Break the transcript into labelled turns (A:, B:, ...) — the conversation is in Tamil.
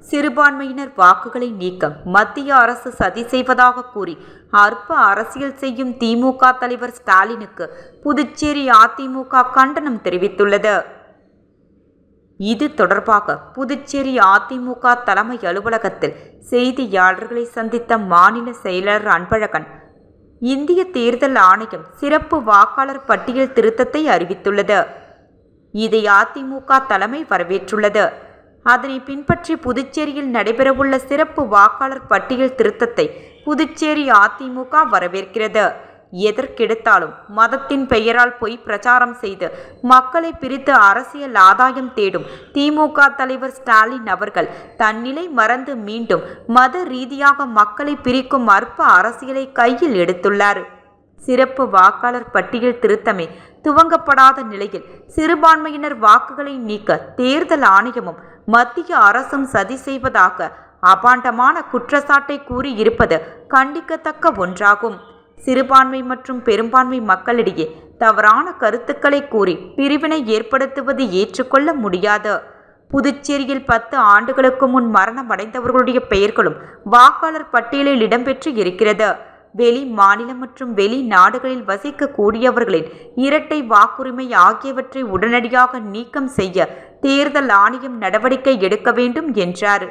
A: சிறுபான்மையினர் வாக்குகளை நீக்க மத்திய அரசு சதி செய்வதாக கூறி அற்ப அரசியல் செய்யும் திமுக தலைவர் ஸ்டாலினுக்கு புதுச்சேரி அதிமுக கண்டனம் தெரிவித்துள்ளது. இது தொடர்பாக புதுச்சேரி அதிமுக தலைமை அலுவலகத்தில் செய்தியாளர்களை சந்தித்த மாநில செயலாளர் அன்பழகன், இந்திய தேர்தல் ஆணையம் சிறப்பு வாக்காளர் பட்டியல் திருத்தத்தை அறிவித்துள்ளது. இதை அதிமுக தலைமை வரவேற்றுள்ளது. அதனை பின்பற்றி புதுச்சேரியில் நடைபெறவுள்ள சிறப்பு வாக்காளர் பட்டியல் திருத்தத்தை புதுச்சேரி அதிமுக வரவேற்கிறது. எதற்கெடுத்தாலும் மதத்தின் பெயரால் பொய் பிரச்சாரம் செய்து மக்களை பிரித்து அரசியல் ஆதாயம் தேடும் திமுக தலைவர் ஸ்டாலின் அவர்கள் தன்னிலை மறந்து மீண்டும் மத ரீதியாக மக்களை பிரிக்கும் அற்ப அரசியலை கையில் எடுத்துள்ளார். சிறப்பு வாக்காளர் பட்டியல் திருத்தமே துவங்கப்படாத நிலையில் சிறுபான்மையினர் வாக்குகளை நீக்க தேர்தல் ஆணையமும் மத்திய அரசும் சதி செய்வதாக அபாண்டமான குற்றச்சாட்டை கூறியிருப்பது கண்டிக்கத்தக்க ஒன்றாகும். சிறுபான்மை மற்றும் பெரும்பான்மை மக்களிடையே தவறான கருத்துக்களை கூறி பிரிவினை ஏற்படுத்துவது ஏற்றுக்கொள்ள முடியாது. புதுச்சேரியில் 10 ஆண்டுகளுக்கு முன் மரணமடைந்தவர்களுடைய பெயர்களும் வாக்காளர் பட்டியலில் இடம்பெற்று இருக்கிறது. வெளி மாநிலம் மற்றும் வெளிநாடுகளில் வசிக்கக்கூடியவர்களின் இரட்டை வாக்குரிமை ஆகியவற்றை உடனடியாக நீக்கம் செய்ய தேர்தல் ஆணையம் நடவடிக்கை எடுக்க வேண்டும் என்றார்.